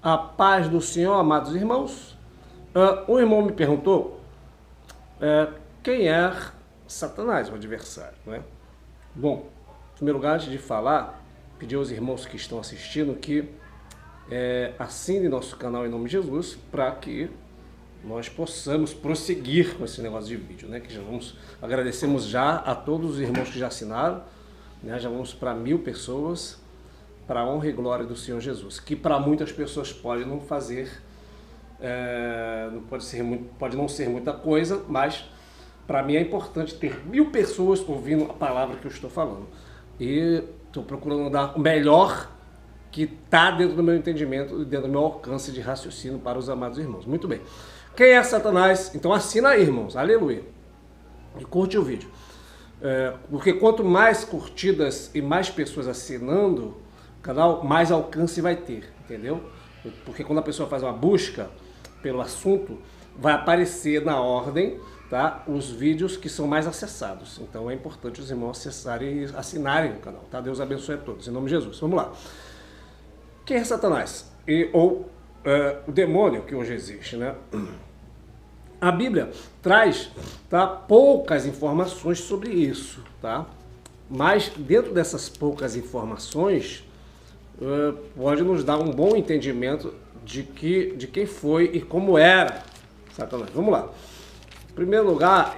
A paz do Senhor, amados irmãos. Um irmão me perguntou quem é Satanás, o adversário, não é? Bom, em primeiro lugar, antes de falar, pedir aos irmãos que estão assistindo que assinem nosso canal em nome de Jesus, para que nós possamos prosseguir com esse negócio de vídeo, né? Que já agradecemos já a todos os irmãos que já assinaram, né? Já vamos para 1000 pessoas, para a honra e glória do Senhor Jesus, que para muitas pessoas pode não fazer, pode não ser muita coisa, mas para mim é importante ter 1000 pessoas ouvindo a palavra que eu estou falando. E estou procurando dar o melhor que está dentro do meu entendimento e dentro do meu alcance de raciocínio para os amados irmãos. Muito bem. Quem é Satanás? Então assina aí, irmãos. Aleluia. E curte o vídeo. Porque quanto mais curtidas e mais pessoas assinando o canal, mais alcance vai ter, entendeu? Porque quando a pessoa faz uma busca pelo assunto, vai aparecer na ordem, tá, os vídeos que são mais acessados. Então é importante os irmãos acessarem e assinarem o canal, tá? Deus abençoe a todos, em nome de Jesus. Vamos lá. Quem é Satanás? Ou o demônio que hoje existe, né? A Bíblia traz, tá, poucas informações sobre isso, tá? Mas dentro dessas poucas informações, pode nos dar um bom entendimento de quem foi e como era Satanás. Vamos lá. Em primeiro lugar,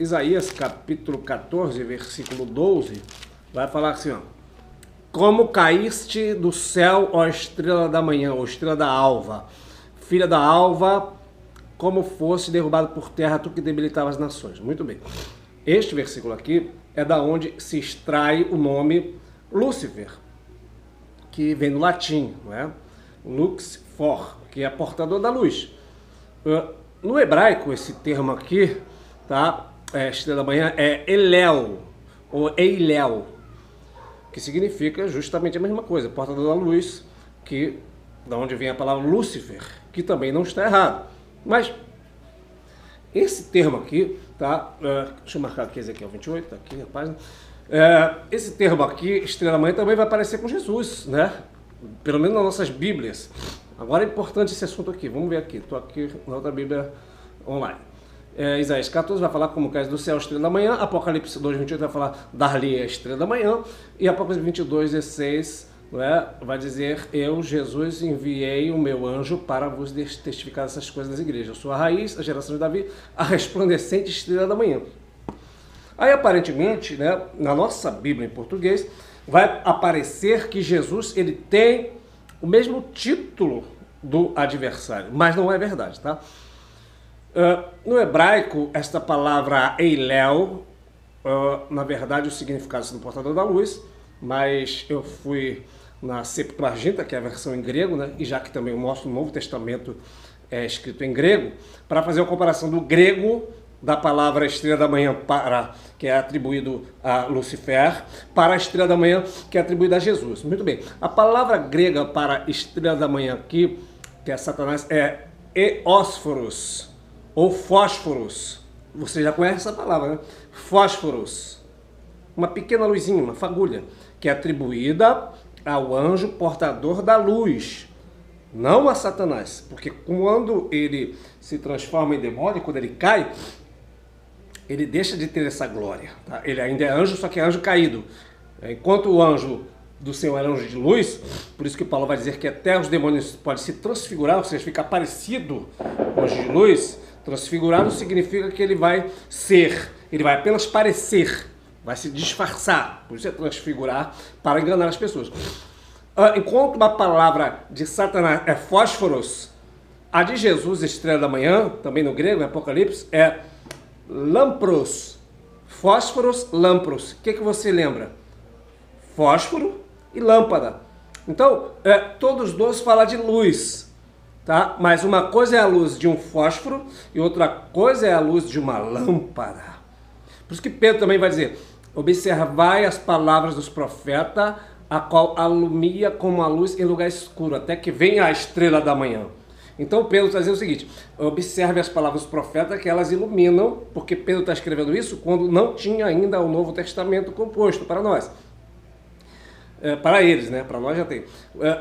Isaías capítulo 14, versículo 12, vai falar assim, ó: como caíste do céu, ó estrela da manhã, ó estrela da alva, filha da alva, como fosse derrubado por terra, tu que debilitava as nações. Muito bem. Este versículo aqui é da onde se extrai o nome Lúcifer, que vem do latim, não é? Lux for, que é portador da luz. No hebraico, esse termo aqui, tá? Estrela da manhã é Elel, ou Eilel, que significa justamente a mesma coisa, portador da luz, que da onde vem a palavra Lúcifer, que também não está errado. Mas esse termo aqui, tá? Deixa eu marcar aqui Ezequiel 28, tá aqui a página. Esse termo aqui, estrela da manhã, também vai aparecer com Jesus, né? Pelo menos nas nossas Bíblias. Agora é importante esse assunto aqui. Vamos ver aqui. Estou aqui na outra Bíblia online. Isaías 14 vai falar como cais do céu, estrela da manhã. Apocalipse 2, 28 vai falar dar-lhe a estrela da manhã. E Apocalipse 22, 16 vai dizer: eu, Jesus, enviei o meu anjo para vos testificar essas coisas das igrejas. Eu sou a raiz, a geração de Davi, a resplandecente estrela da manhã. Aí, aparentemente, né, na nossa Bíblia em português, vai aparecer que Jesus ele tem o mesmo título do adversário, mas não é verdade, tá? No hebraico, esta palavra Eilel, na verdade, o significado é portador da luz, mas eu fui na Septuaginta, que é a versão em grego, né, e já que também eu mostro o Novo Testamento escrito em grego, para fazer a comparação do grego da palavra estrela da manhã, que é atribuído a Lucifer, para a estrela da manhã, que é atribuída a Jesus. Muito bem. A palavra grega para estrela da manhã aqui, que é Satanás, é eósforos, ou fósforos. Você já conhece essa palavra, né? Fósforos. Uma pequena luzinha, uma fagulha, que é atribuída ao anjo portador da luz, não a Satanás. Porque quando ele se transforma em demônio, quando ele cai, ele deixa de ter essa glória, tá? Ele ainda é anjo, só que é anjo caído. Enquanto o anjo do Senhor era anjo de luz, por isso que Paulo vai dizer que até os demônios podem se transfigurar, ou seja, ficar parecido com o anjo de luz. Transfigurar não significa que ele vai ser, ele vai apenas parecer, vai se disfarçar, por isso é transfigurar, para enganar as pessoas. Enquanto uma palavra de Satanás é fósforos, a de Jesus, estrela da manhã, também no grego, em Apocalipse, é lampros. Fósforos, lampros. O que você lembra? Fósforo e lâmpada. Então, todos os dois falam de luz, tá? Mas uma coisa é a luz de um fósforo e outra coisa é a luz de uma lâmpada. Por isso que Pedro também vai dizer: observai as palavras dos profetas, a qual alumia como a luz em lugar escuro, até que venha a estrela da manhã. Então Pedro está dizendo o seguinte: observe as palavras dos profetas, que elas iluminam, porque Pedro está escrevendo isso quando não tinha ainda o Novo Testamento composto para nós. para eles, né? Para nós já tem.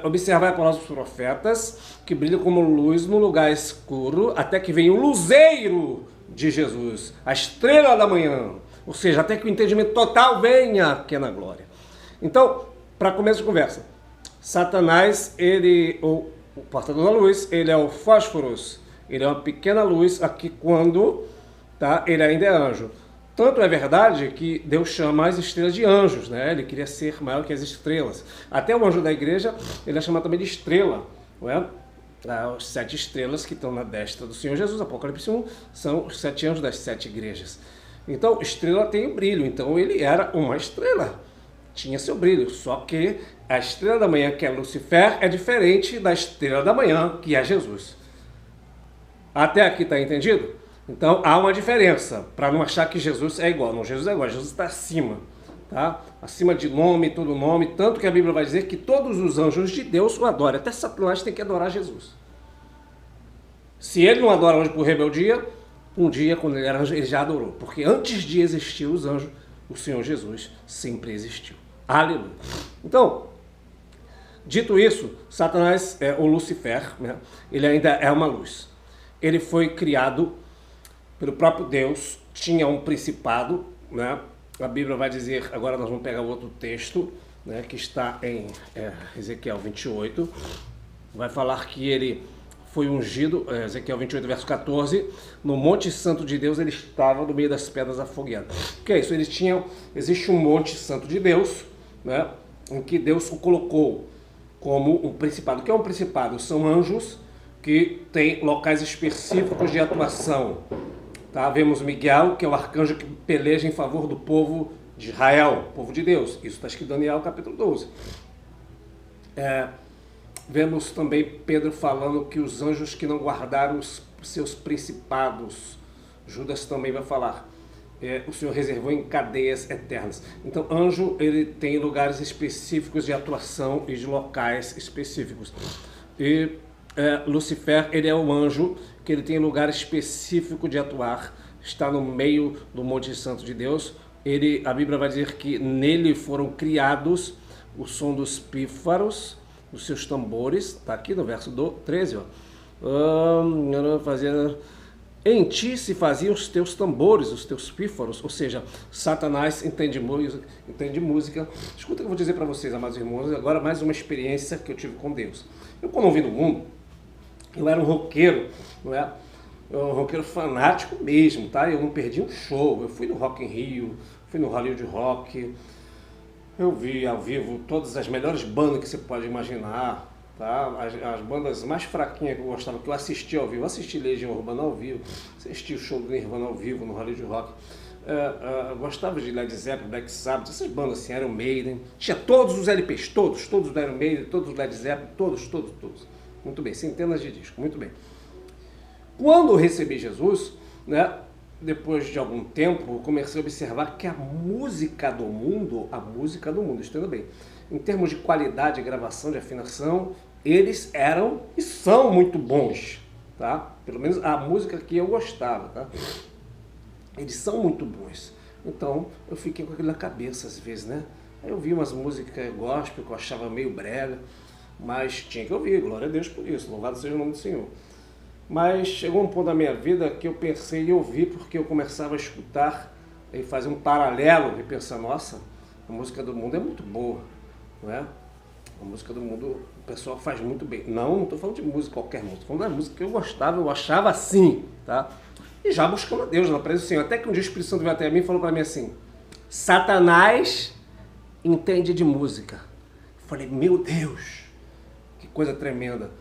Observar a palavra dos profetas, que brilha como luz no lugar escuro, até que venha o luzeiro de Jesus, a estrela da manhã. Ou seja, até que o entendimento total venha, que é na glória. Então, para começo de conversa, Satanás, o portador da luz, ele é o fósforos, ele é uma pequena luz aqui quando, tá, ele ainda é anjo. Tanto é verdade que Deus chama as estrelas de anjos, né? Ele queria ser maior que as estrelas. Até o anjo da igreja, ele é chamado também de estrela, não é? As 7 estrelas que estão na destra do Senhor Jesus, Apocalipse 1, são os 7 anjos das 7 igrejas. Então, estrela tem o brilho, então ele era uma estrela, tinha seu brilho, só que a estrela da manhã, que é Lucifer, é diferente da estrela da manhã, que é Jesus. Até aqui está entendido? Então há uma diferença, para não achar que Jesus é igual. Não, Jesus é igual, Jesus está acima, tá? Acima de nome, todo nome, tanto que a Bíblia vai dizer que todos os anjos de Deus o adoram. Até Satanás tem que adorar Jesus. Se ele não adora hoje por rebeldia, um dia, quando ele era anjo, ele já adorou. Porque antes de existir os anjos, o Senhor Jesus sempre existiu. Aleluia. Então, dito isso, Satanás, o Lucifer, né, ele ainda é uma luz. Ele foi criado pelo próprio Deus, tinha um principado, né? A Bíblia vai dizer, agora nós vamos pegar outro texto, né, que está em Ezequiel 28, vai falar que ele foi ungido, Ezequiel 28, verso 14, no Monte Santo de Deus ele estava no meio das pedras afogueadas. O que é isso? Existe um Monte Santo de Deus, né, em que Deus o colocou como um principado. O que é um principado? São anjos que têm locais específicos de atuação. Tá? Vemos Miguel, que é o arcanjo que peleja em favor do povo de Israel, povo de Deus. Isso está escrito em Daniel, capítulo 12. Vemos também Pedro falando que os anjos que não guardaram os seus principados, Judas também vai falar, o Senhor reservou em cadeias eternas. Então, anjo, ele tem lugares específicos de atuação e de locais específicos. E Lucifer, ele é um anjo que ele tem lugar específico de atuar, está no meio do Monte Santo de Deus. A Bíblia vai dizer que nele foram criados o som dos pífaros, dos seus tambores, está aqui no verso 13, em ti se faziam os teus tambores, os teus pífaros, ou seja, Satanás entende música. Escuta o que eu vou dizer para vocês, amados irmãos, agora mais uma experiência que eu tive com Deus. Eu, quando eu vim no mundo, eu era um roqueiro, não é? Um roqueiro fanático mesmo, tá? Eu não perdi um show, eu fui no Rock in Rio, fui no Hollywood Rock, eu vi ao vivo todas as melhores bandas que você pode imaginar, tá? As bandas mais fraquinhas que eu gostava, que eu assisti ao vivo, assisti Legião Urbana ao vivo, assisti o show do Nirvana ao vivo no Hollywood Rock, gostava de Led Zeppelin, Black Sabbath, essas bandas assim, Iron Maiden, tinha todos os LPs, todos do Iron Maiden, todos os Led Zeppelin, todos. Muito bem, centenas de discos, muito bem. Quando eu recebi Jesus, né, depois de algum tempo, eu comecei a observar que a música do mundo, entenda bem, em termos de qualidade de gravação, de afinação, eles eram e são muito bons, tá? Pelo menos a música que eu gostava, tá? Eles são muito bons. Então, eu fiquei com aquilo na cabeça às vezes, né? Aí eu vi umas músicas gospel que eu achava meio brega, mas tinha que ouvir, glória a Deus por isso, louvado seja o nome do Senhor. Mas chegou um ponto da minha vida que eu pensei em ouvir, porque eu começava a escutar e fazer um paralelo e pensar, nossa, a música do mundo é muito boa, não é? A música do mundo o pessoal faz muito bem. Não estou falando de música, qualquer música, estou falando da música que eu gostava, eu achava assim, tá? E já buscando a Deus, na presença do Senhor. Até que um dia o Espírito Santo veio até mim e falou para mim assim, Satanás entende de música. Eu falei, meu Deus, que coisa tremenda.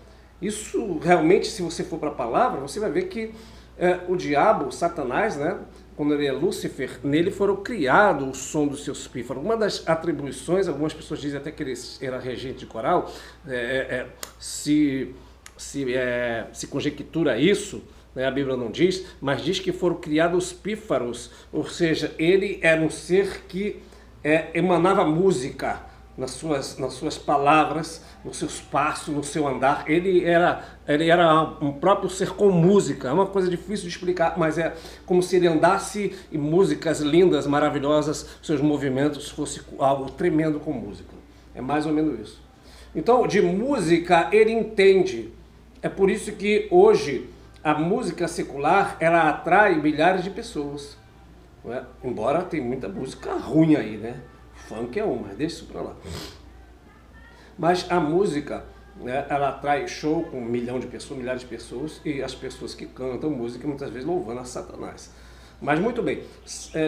Isso realmente, se você for para a palavra, você vai ver que o diabo, Satanás, né, quando ele é Lúcifer, nele foram criados o som dos seus pífaros. Uma das atribuições, algumas pessoas dizem até que ele era regente de coral, se conjectura isso, né, a Bíblia não diz, mas diz que foram criados os pífaros, ou seja, ele era um ser que emanava música nas suas palavras, nos seus passos, no seu andar. Ele era um próprio ser com música. É uma coisa difícil de explicar, mas é como se ele andasse e músicas lindas, maravilhosas, seus movimentos fosse algo tremendo com música. É mais ou menos isso. Então, de música ele entende. É por isso que hoje a música secular ela atrai milhares de pessoas. Não é? Embora tem muita música ruim aí, né? Funk é uma, mas deixa isso pra lá. Mas a música, né, ela atrai show com 1 milhão de pessoas, milhares de pessoas, e as pessoas que cantam música muitas vezes louvando a Satanás. Mas muito bem,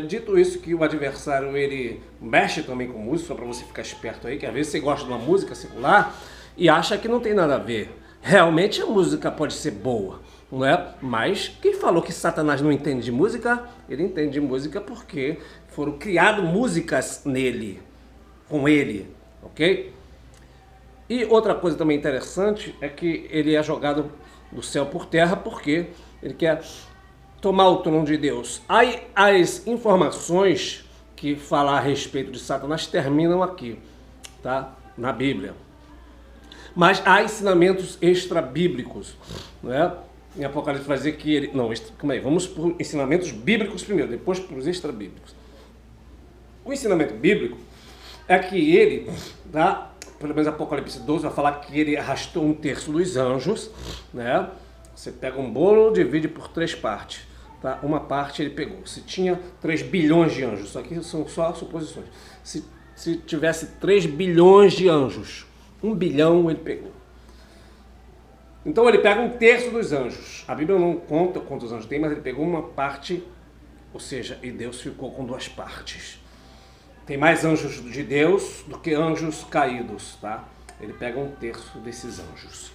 dito isso que o adversário ele mexe também com música, só para você ficar esperto aí, que às vezes você gosta de uma música secular e acha que não tem nada a ver. Realmente a música pode ser boa, não é? Mas quem falou que Satanás não entende de música? Ele entende de música porque foram criadas músicas nele, com ele, ok? E outra coisa também interessante é que ele é jogado do céu por terra porque ele quer tomar o trono de Deus. Aí as informações que falam a respeito de Satanás terminam aqui, tá? Na Bíblia. Mas há ensinamentos extra-bíblicos, né? Em Apocalipse vai dizer que ele... Não, calma aí, vamos por ensinamentos bíblicos primeiro, depois para os extra-bíblicos. O ensinamento bíblico é que ele, tá? Pelo menos Apocalipse 12 vai falar que ele arrastou 1/3 dos anjos, né? Você pega um bolo, divide por 3 partes. Tá? Uma parte ele pegou. Se tinha 3 bilhões de anjos, isso aqui são só suposições. Se tivesse 3 bilhões de anjos, 1 bilhão ele pegou. Então ele pega 1/3 dos anjos. A Bíblia não conta quantos anjos tem, mas ele pegou uma parte, ou seja, e Deus ficou com 2 partes. Tem mais anjos de Deus do que anjos caídos, tá? Ele pega 1/3 desses anjos.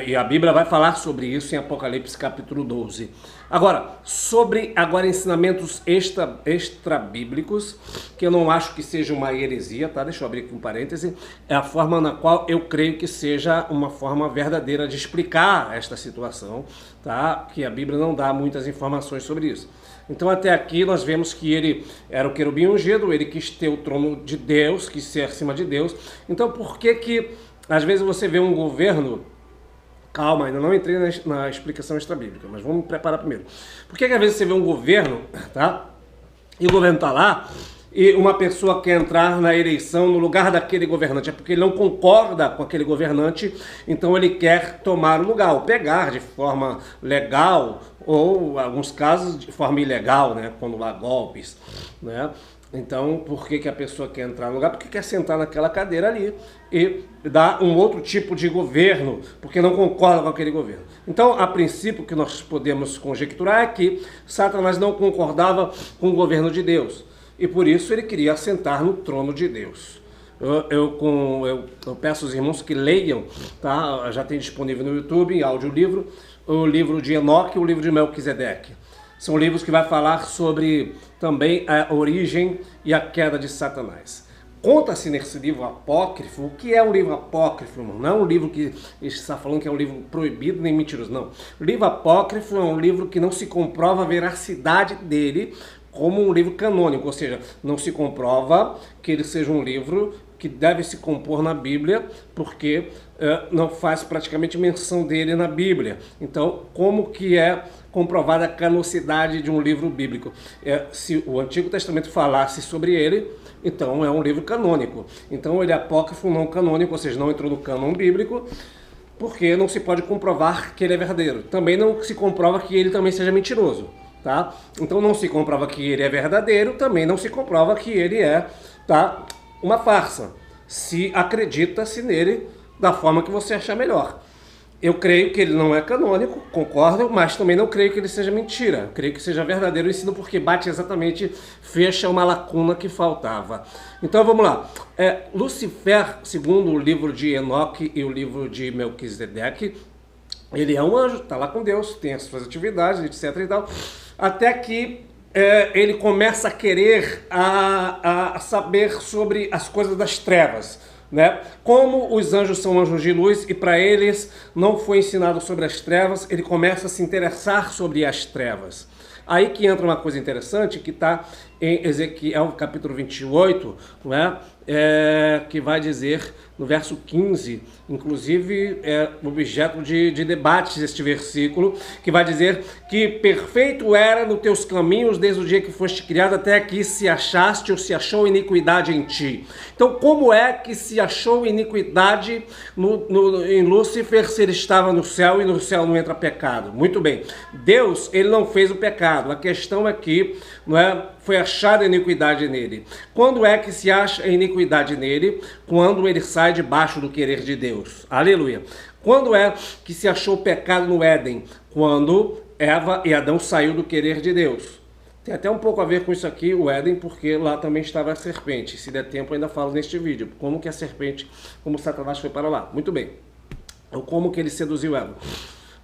E a Bíblia vai falar sobre isso em Apocalipse capítulo 12. Agora, sobre ensinamentos extra-bíblicos, que eu não acho que seja uma heresia, tá? Deixa eu abrir aqui um parêntese. É a forma na qual eu creio que seja uma forma verdadeira de explicar esta situação, tá? Que a Bíblia não dá muitas informações sobre isso. Então até aqui nós vemos que ele era o querubim ungido, ele quis ter o trono de Deus, quis ser acima de Deus. Então por que às vezes você vê um governo... Calma, ainda não entrei na explicação extra-bíblica, mas vamos me preparar primeiro. Por que às vezes você vê um governo, tá? E o governo está lá, e uma pessoa quer entrar na eleição no lugar daquele governante? É porque ele não concorda com aquele governante, então ele quer tomar o lugar, ou pegar de forma legal, ou em alguns casos de forma ilegal, né? Quando há golpes, né? Então, por que a pessoa quer entrar no lugar? Porque quer sentar naquela cadeira ali e dar um outro tipo de governo, porque não concorda com aquele governo. Então, a princípio, o que nós podemos conjecturar é que Satanás não concordava com o governo de Deus. E por isso ele queria sentar no trono de Deus. Eu peço aos irmãos que leiam, tá? Já tem disponível no YouTube, em audiolivro, o livro de Enoque e o livro de Melquisedeque. São livros que vai falar sobre também a origem e a queda de Satanás. Conta-se nesse livro apócrifo, o que é um livro apócrifo? Não é um livro que está falando que é um livro proibido nem mentiroso, não. O livro apócrifo é um livro que não se comprova a veracidade dele como um livro canônico, ou seja, não se comprova que ele seja um livro que deve se compor na Bíblia, porque não faz praticamente menção dele na Bíblia. Então, como que é comprovada a canonicidade de um livro bíblico? Se o Antigo Testamento falasse sobre ele, então é um livro canônico. Então ele é apócrifo não canônico, ou seja, não entrou no cânon bíblico, porque não se pode comprovar que ele é verdadeiro. Também não se comprova que ele também seja mentiroso, tá? Então não se comprova que ele é verdadeiro, também não se comprova que ele é, tá, uma farsa. Se acredita-se nele da forma que você achar melhor. Eu creio que ele não é canônico, concordo, mas também não creio que ele seja mentira. Eu creio que seja verdadeiro o ensino, porque bate exatamente, fecha uma lacuna que faltava. Então vamos lá. Lucifer, segundo o livro de Enoque e o livro de Melquisedeque, ele é um anjo, está lá com Deus, tem as suas atividades, etc. e tal, até que ele começa a querer a saber sobre as coisas das trevas. Né? Como os anjos são anjos de luz e para eles não foi ensinado sobre as trevas, ele começa a se interessar sobre as trevas. Aí que entra uma coisa interessante que está em Ezequiel capítulo 28, não é? Que vai dizer no verso 15, inclusive é objeto de debates este versículo, que vai dizer que perfeito era nos teus caminhos desde o dia que foste criado até que se achaste ou se achou iniquidade em ti. Então, como é que se achou iniquidade em Lúcifer se ele estava no céu e no céu não entra pecado? Muito bem, Deus, ele não fez o pecado, a questão é que não é, foi achada iniquidade nele. Quando é que se acha a iniquidade nele? Quando ele sai debaixo do querer de Deus. Aleluia. Quando é que se achou o pecado no Éden? Quando Eva e Adão saiu do querer de Deus. Tem até um pouco a ver com isso aqui, o Éden, porque lá também estava a serpente. Se der tempo, eu ainda falo neste vídeo. Como que a serpente, como Satanás foi para lá. Muito bem. Ou como que ele seduziu Eva.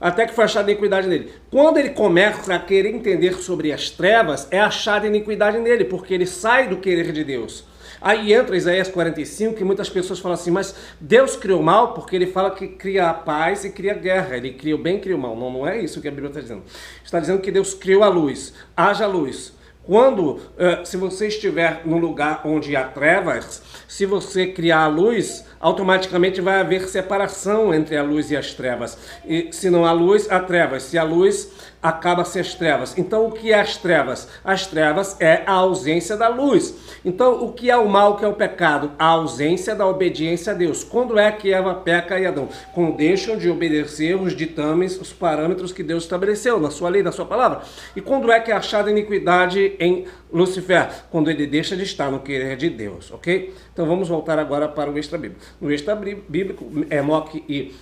Até que foi achada iniquidade nele. Quando ele começa a querer entender sobre as trevas, é achada iniquidade nele, porque ele sai do querer de Deus. Aí entra Isaías 45, que muitas pessoas falam assim, mas Deus criou o mal porque ele fala que cria a paz e cria a guerra. Ele cria o bem e cria o mal. Não, não é isso que a Bíblia está dizendo. Está dizendo que Deus criou a luz. Haja luz. Quando, se você estiver num lugar onde há trevas, se você criar a luz, automaticamente vai haver separação entre a luz e as trevas. E se não há luz, há trevas. Se há luz, acaba-se as trevas. Então, o que é as trevas? As trevas é a ausência da luz. Então, o que é o mal, o que é o pecado? A ausência da obediência a Deus. Quando é que Eva peca e Adão? Quando deixam de obedecer os ditames, os parâmetros que Deus estabeleceu na sua lei, na sua palavra. E quando é que é achada iniquidade em Lúcifer? Quando ele deixa de estar no querer de Deus, ok? Então, vamos voltar agora para o extra bíblico. No extra bíblico, Enoque e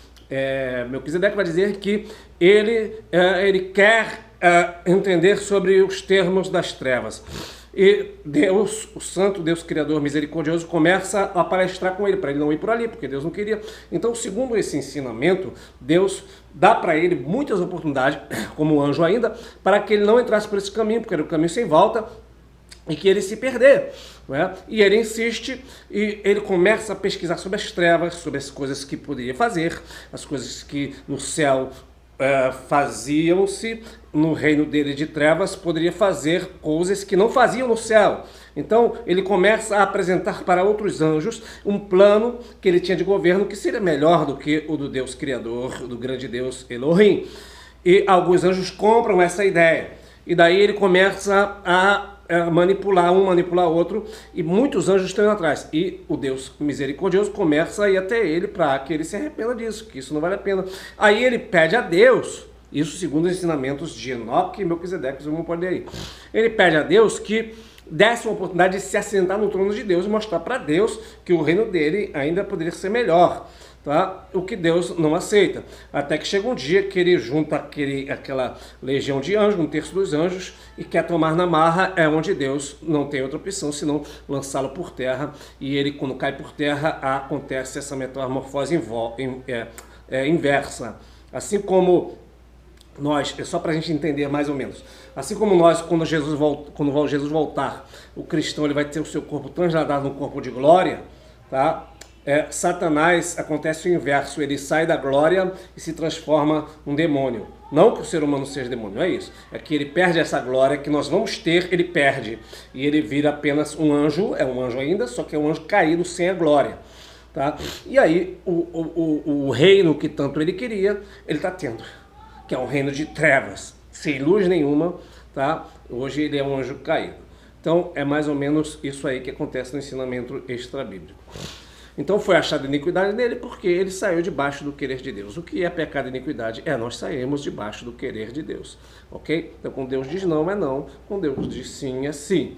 Melquisedeque vai dizer que ele quer entender sobre os termos das trevas. E Deus, o santo Deus criador misericordioso, começa a palestrar com ele, para ele não ir por ali, porque Deus não queria. Então, segundo esse ensinamento, Deus dá para ele muitas oportunidades, como anjo ainda, para que ele não entrasse por esse caminho, porque era um caminho sem volta, e que ele se perder. Não é? E ele insiste e ele começa a pesquisar sobre as trevas, sobre as coisas que poderia fazer, as coisas que no céu faziam-se, no reino dele de trevas poderia fazer coisas que não faziam no céu. Então ele começa a apresentar para outros anjos um plano que ele tinha de governo que seria melhor do que o do Deus Criador, do grande Deus Elohim. E alguns anjos compram essa ideia. E daí ele começa a manipular um, manipular outro, e muitos anjos estão indo atrás. E o Deus misericordioso começa a ir até ele para que ele se arrependa disso, que isso não vale a pena. Aí ele pede a Deus, isso segundo os ensinamentos de Enoque e Melquisedeque, vocês vão poder aí. Ele pede a Deus que desse uma oportunidade de se assentar no trono de Deus e mostrar para Deus que o reino dele ainda poderia ser melhor. Tá? O que Deus não aceita. Até que chega um dia que ele junta aquela legião de anjos, um terço dos anjos, e quer tomar na marra, é onde Deus não tem outra opção senão lançá-lo por terra. E ele, quando cai por terra, acontece essa metamorfose inversa. Assim como nós, é só para a gente entender mais ou menos, assim como nós, quando Jesus voltar, o cristão ele vai ter o seu corpo transladado no corpo de glória, tá? Satanás acontece o inverso, ele sai da glória e se transforma num demônio. Não que o ser humano seja demônio, não é isso. É que ele perde essa glória que nós vamos ter, ele perde. E ele vira apenas um anjo, é um anjo ainda, só que é um anjo caído sem a glória. Tá? E aí o reino que tanto ele queria, ele está tendo, que é um reino de trevas, sem luz nenhuma. Tá? Hoje ele é um anjo caído. Então é mais ou menos isso aí que acontece no ensinamento extra-bíblico. Então foi achada iniquidade nele porque ele saiu debaixo do querer de Deus. O que é pecado e iniquidade? Nós saímos debaixo do querer de Deus. Ok? Então quando Deus diz não, é não. Quando Deus diz sim, é sim.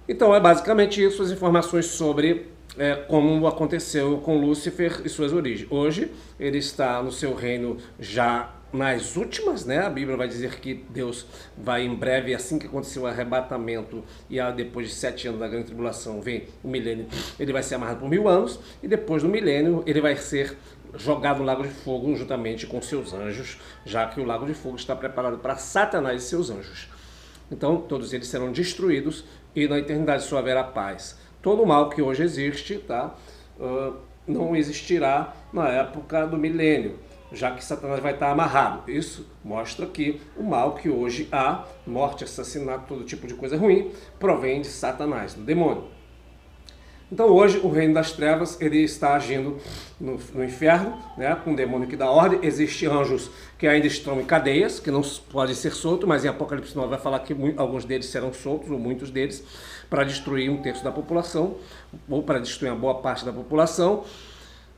Então é basicamente isso, as informações sobre como aconteceu com Lúcifer e suas origens. Hoje ele está no seu reino já nas últimas, né? A Bíblia vai dizer que Deus vai em breve, assim que acontecer o arrebatamento e depois de 7 anos da grande tribulação vem o milênio, ele vai ser amarrado por 1000 anos e depois do milênio ele vai ser jogado no lago de fogo juntamente com seus anjos, já que o lago de fogo está preparado para Satanás e seus anjos. Então todos eles serão destruídos e na eternidade só haverá paz. Todo o mal que hoje existe, tá? Não existirá na época do milênio. já que Satanás vai estar amarrado. Isso mostra que o mal que hoje há, morte, assassinato, todo tipo de coisa ruim, provém de Satanás, do demônio. Então hoje o reino das trevas ele está agindo no inferno, né, com o demônio que dá ordem. Existem anjos que ainda estão em cadeias, que não podem ser soltos, mas em Apocalipse 9 vai falar que alguns deles serão soltos, ou muitos deles, para destruir 1/3 da população, ou para destruir uma boa parte da população.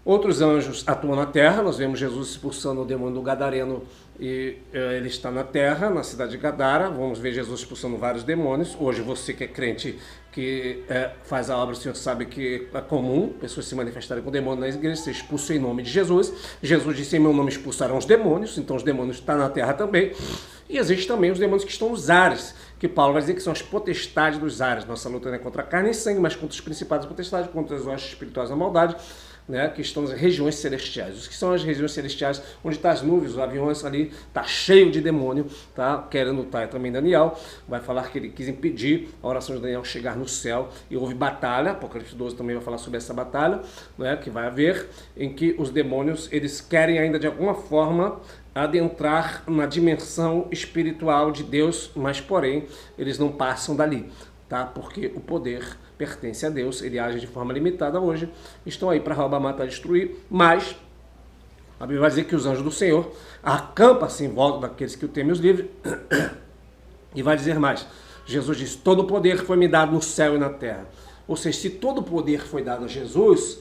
Outros anjos atuam na terra. Nós vemos Jesus expulsando o demônio do Gadareno e ele está na terra, na cidade de Gadara. Vamos ver Jesus expulsando vários demônios. Hoje você que é crente, que faz a obra do Senhor, sabe que é comum pessoas se manifestarem com demônio na igreja, ser expulso em nome de Jesus. Jesus disse: em meu nome expulsarão os demônios. Então os demônios estão na terra também. E existem também os demônios que estão nos ares, que Paulo vai dizer que são as potestades dos ares. Nossa luta não é contra a carne e sangue, mas contra os principados e potestades, contra as hostes espirituais da maldade, né, que estão nas regiões celestiais. Os que são as regiões celestiais, onde estão as nuvens, os aviões ali, está cheio de demônio, tá? Querendo lutar. Também Daniel vai falar que ele quis impedir a oração de Daniel chegar no céu, e houve batalha. Apocalipse 12 também vai falar sobre essa batalha, né, que vai haver, em que os demônios eles querem ainda de alguma forma adentrar na dimensão espiritual de Deus, mas porém eles não passam dali, tá? Porque o poder pertence a Deus, ele age de forma limitada hoje, estão aí para roubar, matar, destruir, mas a Bíblia vai dizer que os anjos do Senhor acampam-se em volta daqueles que o temem os livres, e vai dizer mais, Jesus disse: todo o poder foi me dado no céu e na terra. Ou seja, se todo o poder foi dado a Jesus,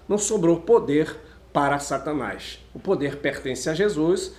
não sobrou poder para Satanás. O poder pertence a Jesus,